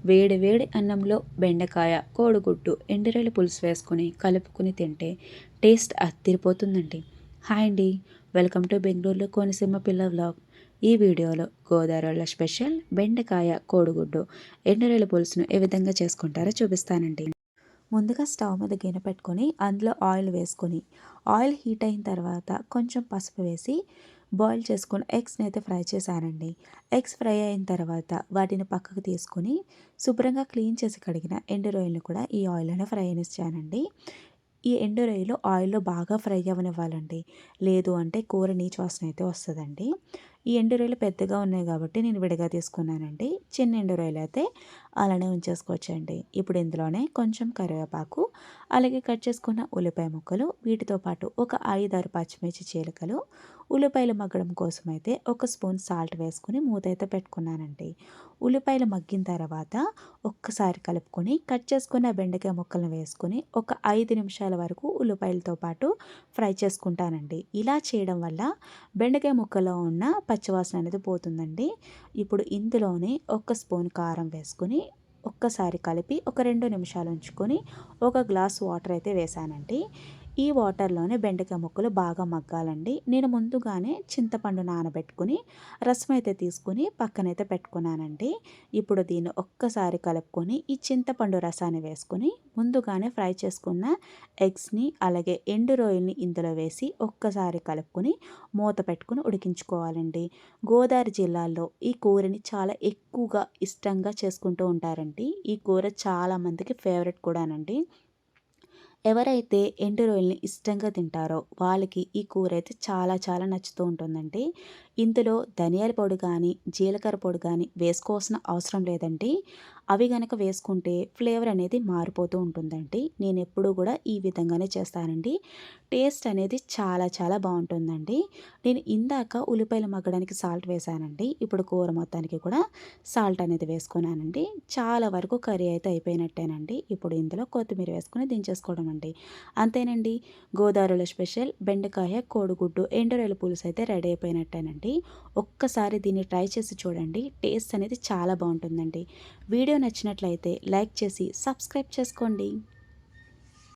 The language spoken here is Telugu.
వేడి వేడి అన్నంలో బెండకాయ కోడిగుడ్డు ఎండురొయ్యల పులుసు వేసుకొని కలుపుకొని తింటే టేస్ట్ అదిరిపోతుందండి. హాయ్ అండి, వెల్కమ్ టు బెంగళూరులో కోనసీమ పిల్ల వ్లాగ్. ఈ వీడియోలో గోదావరిలో స్పెషల్ బెండకాయ కోడిగుడ్డు ఎండురొయ్యల పులుసును ఏ విధంగా చేసుకుంటారో చూపిస్తానండి. ముందుగా స్టవ్ మీద గిన్నె పెట్టుకొని అందులో ఆయిల్ వేసుకొని ఆయిల్ హీట్ అయిన తర్వాత కొంచెం పసుపు వేసి బాయిల్ చేసుకొని ఎగ్స్ని అయితే ఫ్రై చేశానండి. ఎగ్స్ ఫ్రై అయిన తర్వాత వాటిని పక్కకు తీసుకొని శుభ్రంగా క్లీన్ చేసి కడిగిన ఎండు రొయ్యలను కూడా ఈ ఆయిల్లోనే ఫ్రై చేశానండి. ఈ ఎండు రొయ్యలు ఆయిల్లో బాగా ఫ్రై అవ్వనివ్వాలండి, లేదు అంటే కూర నీచు వాసన అయితే వస్తుందండి. ఈ ఎండు రొయ్యలు పెద్దగా ఉన్నాయి కాబట్టి నేను విడిగా తీసుకున్నానండి. చిన్న ఎండు రొయ్యలు అయితే అలానే ఉంచేసుకోవచ్చండి. ఇప్పుడు ఇందులోనే కొంచెం కరివేపాకు, అలాగే కట్ చేసుకున్న ఉల్లిపాయ ముక్కలు, వీటితో పాటు ఒక 5-6 పచ్చిమిర్చి చీలికలు, ఉల్లిపాయలు మగ్గడం కోసం అయితే ఒక స్పూన్ సాల్ట్ వేసుకుని మూత అయితే పెట్టుకున్నానండి. ఉల్లిపాయలు మగ్గిన తర్వాత ఒక్కసారి కలుపుకొని కట్ చేసుకున్న బెండకాయ ముక్కలను వేసుకొని ఒక 5 నిమిషాల వరకు ఉల్లిపాయలతో పాటు ఫ్రై చేసుకుంటానండి. ఇలా చేయడం వల్ల బెండకాయ ముక్కలో ఉన్న పచ్చివాసన అనేది పోతుందండి. ఇప్పుడు ఇందులోనే ఒక స్పూన్ కారం వేసుకొని ఒక్కసారి కలిపి ఒక 2 నిమిషాలు ఉంచుకొని ఒక గ్లాస్ వాటర్ అయితే వేసానండి. ఈ వాటర్లోనే బెండకాయ ముక్కలు బాగా మగ్గాలండి. నేను ముందుగానే చింతపండు నానబెట్టుకుని రసం అయితే తీసుకుని పక్కనైతే పెట్టుకున్నానండి. ఇప్పుడు దీన్ని ఒక్కసారి కలుపుకొని ఈ చింతపండు రసాన్ని వేసుకొని ముందుగానే ఫ్రై చేసుకున్న ఎగ్స్ని అలాగే ఎండు రొయ్యల్ని ఇందులో వేసి ఒక్కసారి కలుపుకొని మూత పెట్టుకుని ఉడికించుకోవాలండి. గోదావరి జిల్లాల్లో ఈ కూరని చాలా ఎక్కువగా ఇష్టంగా చేసుకుంటూ ఉంటారండి. ఈ కూర చాలామందికి ఫేవరెట్ కూడానండి. ఎవరైతే ఎండు రొయ్యల్ని ఇష్టంగా తింటారో వాళ్ళకి ఈ కూర అయితే చాలా చాలా నచ్చుతూ ఉంటుందండి. ఇందులో ధనియాల పొడి కానీ జీలకర్ర పొడి కానీ వేసుకోవాల్సిన అవసరం లేదండి. అవి గనక వేసుకుంటే ఫ్లేవర్ అనేది మారిపోతూ ఉంటుందండి. నేను ఎప్పుడూ కూడా ఈ విధంగానే చేస్తానండి. టేస్ట్ అనేది చాలా చాలా బాగుంటుందండి. నేను ఇందాక ఉల్లిపాయలు మగ్గడానికి సాల్ట్ వేసానండి. ఇప్పుడు కూర మొత్తానికి కూడా సాల్ట్ అనేది వేసుకున్నానండి. చాలా వరకు కర్రీ అయితే అయిపోయినట్టేనండి. ఇప్పుడు ఇందులో కొత్తిమీర వేసుకుని దించేసుకోవడం అండి. అంతేనండి, గోదావరిలో స్పెషల్ బెండకాయ కోడిగుడ్డు ఎండు రొయ్యల పులుసు అయితే రెడీ అయిపోయినట్టేనండి. ఒక్కసారి దీన్ని ట్రై చేసి చూడండి, టేస్ట్ అనేది చాలా బాగుంటుందండి. వీడియో నచ్చినట్లయితే లైక్ చేసి సబ్స్క్రైబ్ చేసుకోండి.